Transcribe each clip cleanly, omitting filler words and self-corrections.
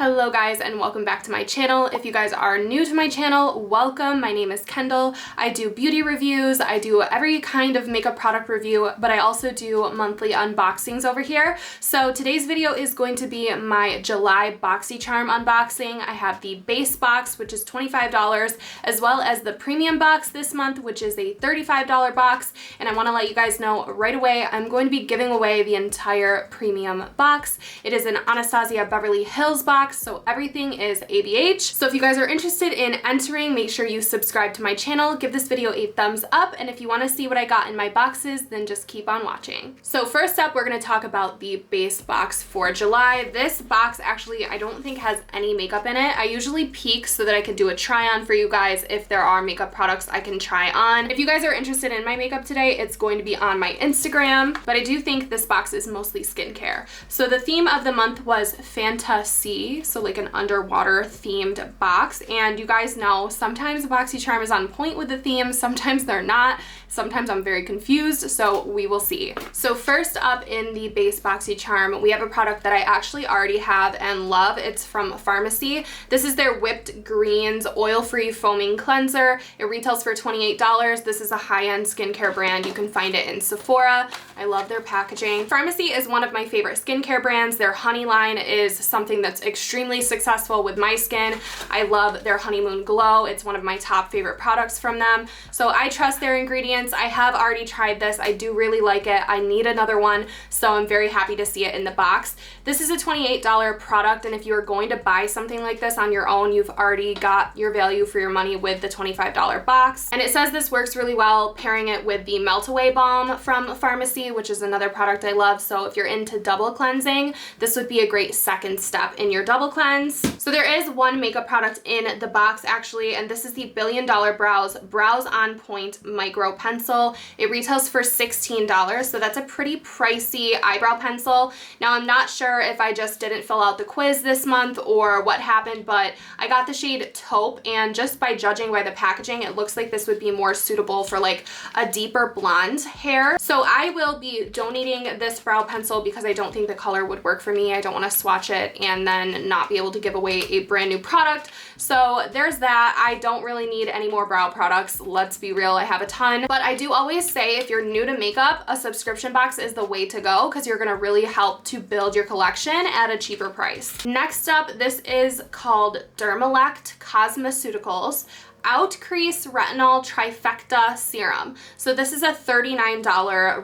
Hello guys and welcome back to my channel. If you guys are new to my channel, welcome. My name is Kendall. I do beauty reviews, I do every kind of makeup product review, but I also do monthly unboxings over here. So today's video is going to be my July Boxycharm unboxing. I have the base box, which is $25, as well as the premium box this month, which is a $35 box. And I want to let you guys know right away, I'm going to be giving away the entire premium box. It is an Anastasia Beverly Hills box, so everything is ABH. So if you guys are interested in entering, make sure you subscribe to my channel, give this video a thumbs up, and if you want to see what I got in my boxes, then just keep on watching. So first up, we're going to talk about the base box for July. This box actually, I don't think has any makeup in it. I usually peek so that I can do a try on for you guys if there are makeup products I can try on. If you guys are interested in my makeup today, it's going to be on my Instagram, but I do think this box is mostly skincare. So the theme of the month was fantasy, so like an underwater themed box, and you guys know sometimes Boxycharm is on point with the theme, sometimes they're not, sometimes I'm very confused, so we will see. So first up in the base Boxycharm, we have a product that I actually already have and love. It's from Pharmacy. This is their Whipped Greens oil-free foaming cleanser. It retails for $28. This is a high-end skincare brand. You can find it in Sephora. I love their packaging. Pharmacy is one of my favorite skincare brands. Their honey line is something that's extremely successful with my skin. I love their Honeymoon Glow. It's one of my top favorite products from them. So I trust their ingredients. I have already tried this. I do really like it. I need another one, so I'm very happy to see it in the box. This is a $28 product, and if you are going to buy something like this on your own, you've already got your value for your money with the $25 box. And it says this works really well pairing it with the Melt Away Balm from Pharmacy, which is another product I love. So if you're into double cleansing, this would be a great second step in your double cleanse. So there is one makeup product in the box actually, and this is the Billion Dollar Brows On Point Micro Pencil. It retails for $16, so that's a pretty pricey eyebrow pencil. Now I'm not sure if I just didn't fill out the quiz this month or what happened, but I got the shade Taupe, and just by judging by the packaging, it looks like this would be more suitable for like a deeper blonde hair. So I will be donating this brow pencil because I don't think the color would work for me. I don't want to swatch it and then not be able to give away a brand new product. So there's that. I don't really need any more brow products. Let's be real, I have a ton. But I do always say if you're new to makeup, a subscription box is the way to go because you're gonna really help to build your collection at a cheaper price. Next up, this is called Dermalect Cosmeceuticals Out Crease Retinol Trifecta Serum. So this is a $39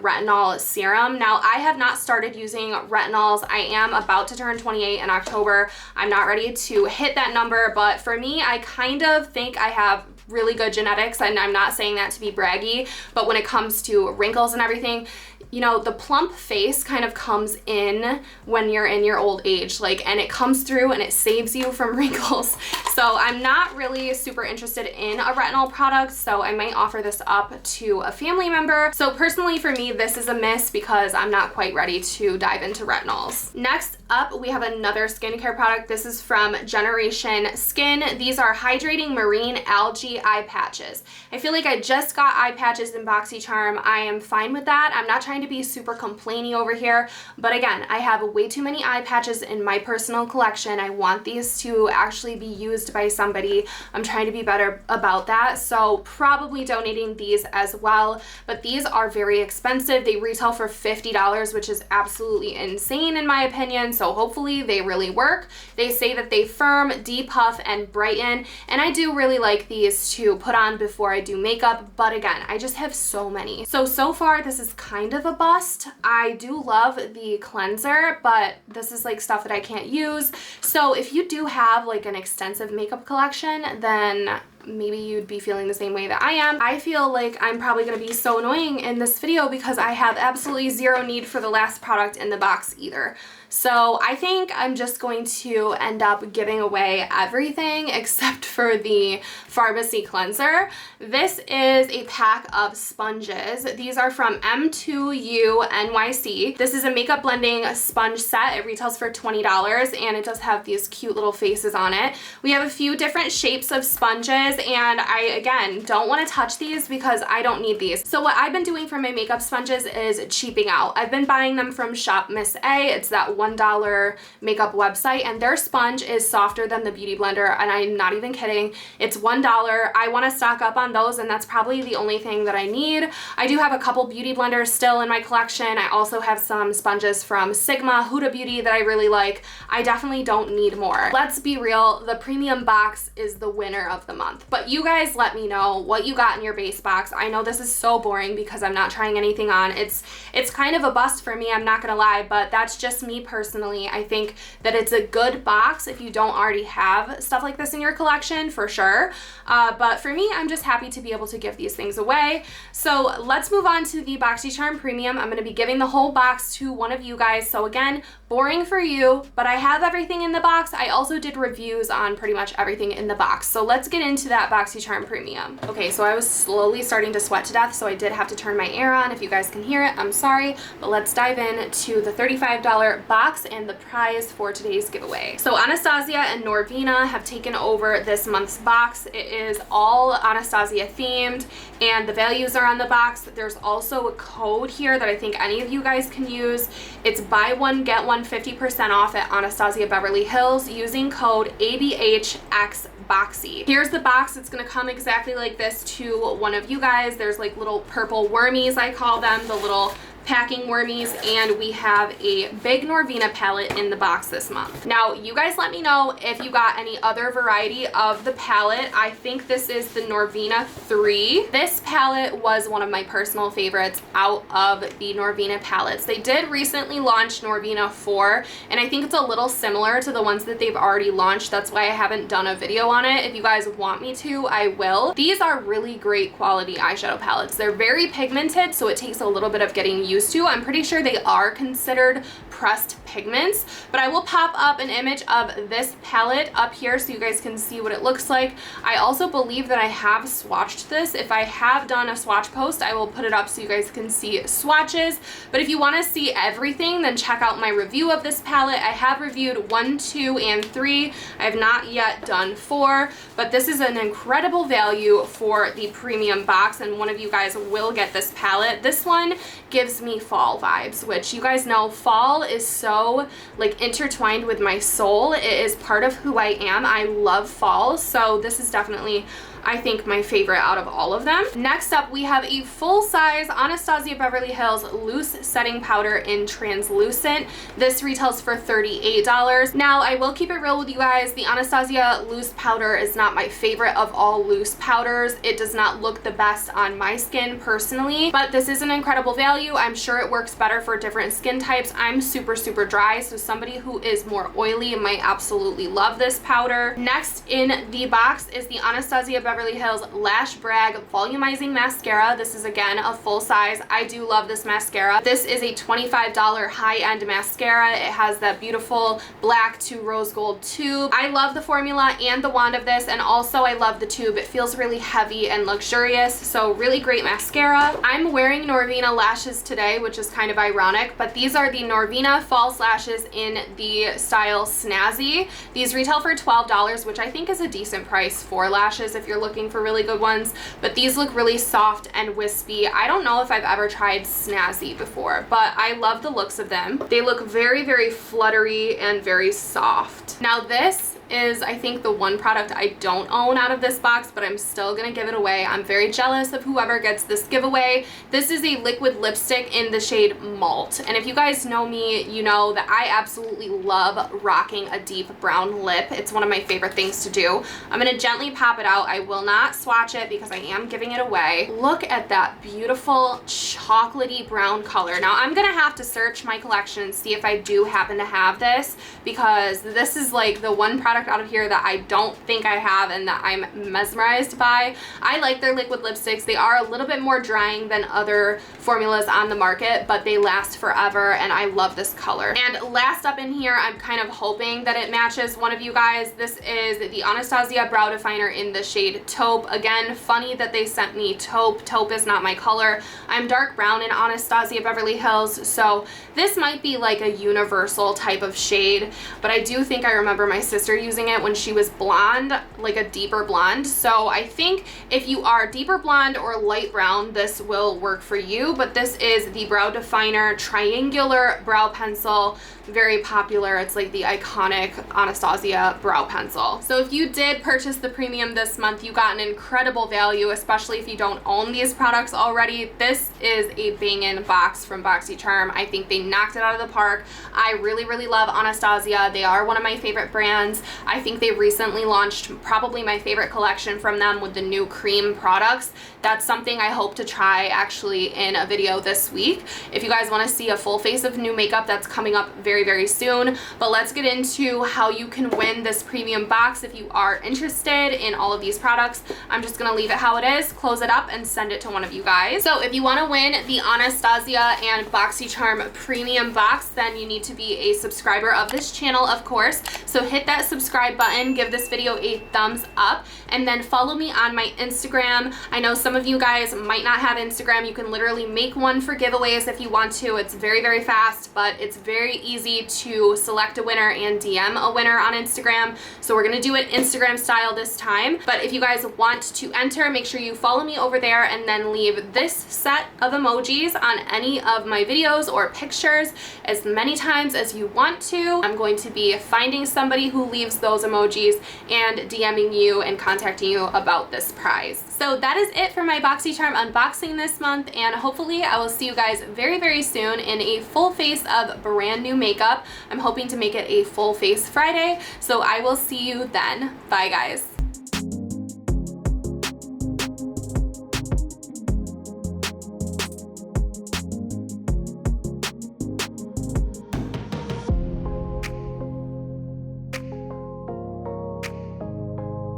retinol serum. Now I have not started using retinols. I am about to turn 28 in October. I'm not ready to hit that number, but for me, I kind of think I have really good genetics, and I'm not saying that to be braggy, but when it comes to wrinkles and everything, you know, the plump face kind of comes in when you're in your old age, and it comes through and it saves you from wrinkles. So I'm not really super interested in a retinol product, so I might offer this up to a family member. So personally for me, this is a miss because I'm not quite ready to dive into retinols. Next up, we have another skincare product. This is from Generation Skin. These are hydrating marine algae eye patches. I feel like I just got eye patches in Boxycharm. I am fine with that. I'm not trying to be super complainy over here, but again, I have way too many eye patches in my personal collection. I want these to actually be used by somebody. I'm trying to be better about that, so probably donating these as well, but these are very expensive. They retail for $50, which is absolutely insane in my opinion, so hopefully they really work. They say that they firm, depuff, and brighten, and I do really like these to put on before I do makeup, but again, I just have so many. So far this is kind of a bust. I do love the cleanser, but this is like stuff that I can't use. So if you do have like an extensive makeup collection, then maybe you'd be feeling the same way that I am. I feel like I'm probably going to be so annoying in this video because I have absolutely zero need for the last product in the box either. So I think I'm just going to end up giving away everything except for the Pharmacy cleanser. This is a pack of sponges. These are from M2U NYC. This is a makeup blending sponge set. It retails for $20 and it does have these cute little faces on it. We have a few different shapes of sponges, and I, again, don't want to touch these because I don't need these. So what I've been doing for my makeup sponges is cheaping out. I've been buying them from Shop Miss A. It's that $1 makeup website, and their sponge is softer than the Beauty Blender, and I'm not even kidding. It's $1. I want to stock up on those, and that's probably the only thing that I need. I do have a couple Beauty Blenders still in my collection. I also have some sponges from Sigma, Huda Beauty that I really like. I definitely don't need more. Let's be real, the premium box is the winner of the month. But you guys let me know what you got in your base box. I know this is so boring because I'm not trying anything on. It's kind of a bust for me, I'm not gonna lie, but that's just me personally. I think that it's a good box if you don't already have stuff like this in your collection, for sure. But for me, I'm just happy to be able to give these things away. So let's move on to the Boxycharm Premium. I'm gonna be giving the whole box to one of you guys. So again, boring for you, but I have everything in the box. I also did reviews on pretty much everything in the box. So let's get into that Boxycharm Premium. Okay, so I was slowly starting to sweat to death, so I did have to turn my air on. If you guys can hear it, I'm sorry, but let's dive in to the $35 box and the prize for today's giveaway. So Anastasia and Norvina have taken over this month's box. It is all Anastasia themed, and the values are on the box. There's also a code here that I think any of you guys can use. It's buy one, get one 50% off at Anastasia Beverly Hills using code ABHXBOXY. Here's the box. It's gonna come exactly like this to one of you guys. There's like little purple wormies, I call them, the little packing wormies, and we have a big Norvina palette in the box this month. Now, you guys let me know if you got any other variety of the palette. I think this is the Norvina 3. This palette was one of my personal favorites out of the Norvina palettes. They did recently launch Norvina 4, and I think it's a little similar to the ones that they've already launched. That's why I haven't done a video on it. If you guys want me to, I will. These are really great quality eyeshadow palettes. They're very pigmented, so it takes a little bit of getting used to. I'm pretty sure they are considered pressed pigments, but I will pop up an image of this palette up here so you guys can see what it looks like. I also believe that I have swatched this. If I have done a swatch post, I will put it up so you guys can see swatches, but if you want to see everything, then check out my review of this palette. I have reviewed 1, 2, and 3. I have not yet done 4, but this is an incredible value for the premium box, and one of you guys will get this palette. This one gives me fall vibes, which you guys know fall is so like intertwined with my soul. It is part of who I am. I love fall, so this is definitely, I think, my favorite out of all of them. Next up, we have a full-size Anastasia Beverly Hills loose setting powder in translucent. This retails for $38. Now, I will keep it real with you guys. The Anastasia loose powder is not my favorite of all loose powders. It does not look the best on my skin personally, but this is an incredible value. I'm sure it works better for different skin types. I'm super dry, so somebody who is more oily might absolutely love this powder. Next in the box is the Anastasia Beverly Hills Lash Brag Volumizing Mascara. This is again a full size. I do love this mascara. This is a $25 high-end mascara. It has that beautiful black to rose gold tube. I love the formula and the wand of this, and also I love the tube. It feels really heavy and luxurious, so really great mascara. I'm wearing Norvina lashes today, which is kind of ironic, but these are the Norvina false lashes in the style Snazzy. These retail for $12, which I think is a decent price for lashes if you're looking for really good ones, but these look really soft and wispy. I don't know if I've ever tried Snazzy before, but I love the looks of them. They look very fluttery and very soft. Now this is, I think, the one product I don't own out of this box, but I'm still gonna give it away. I'm very jealous of whoever gets this giveaway. This is a liquid lipstick in the shade Malt, and if you guys know me, you know that I absolutely love rocking a deep brown lip. It's one of my favorite things to do. I'm gonna gently pop it out. I will not swatch it because I am giving it away. Look at that beautiful chocolatey brown color. Now I'm gonna have to search my collection and see if I do happen to have this, because this is like the one product out of here that I don't think I have and that I'm mesmerized by. I like their liquid lipsticks. They are a little bit more drying than other formulas on the market, but they last forever, and I love this color. And last up in here, I'm kind of hoping that it matches one of you guys. This is the Anastasia Brow Definer in the shade Taupe. Again, funny that they sent me taupe. Taupe is not my color. I'm dark brown in Anastasia Beverly Hills, so this might be like a universal type of shade, but I do think I remember my sister using it when she was blonde, like a deeper blonde. So I think if you are deeper blonde or light brown, this will work for you. But this is the Brow Definer Triangular Brow Pencil. Very popular. It's like the iconic Anastasia brow pencil. So if you did purchase the premium this month, you got an incredible value, especially if you don't own these products already. This is a banging box from Boxycharm. I think they knocked it out of the park. I really, really love Anastasia. They are one of my favorite brands. I think they recently launched probably my favorite collection from them with the new cream products. That's something I hope to try actually in a video this week. If you guys want to see a full face of new makeup, that's coming up very, very soon. But let's get into how you can win this premium box if you are interested in all of these products. I'm just going to leave it how it is, close it up, and send it to one of you guys. So if you want to win the Anastasia and Boxycharm Premium box, then you need to be a subscriber of this channel, of course. So hit that subscribe button, give this video a thumbs up, and then follow me on my Instagram. I know some of you guys might not have Instagram. You can literally make one for giveaways if you want to. It's very, very fast, but it's very easy to select a winner and DM a winner on Instagram. So we're gonna do it Instagram style this time. But if you guys want to enter, make sure you follow me over there and then leave this set of emojis on any of my videos or pictures as many times as you want to. I'm going to be finding somebody who leaves those emojis and DMing you and contacting you about this prize. So that is it for my Boxycharm unboxing this month, and hopefully I will see you guys very, very soon in a full face of brand new makeup. I'm hoping to make it a full face Friday, so I will see you then. Bye guys.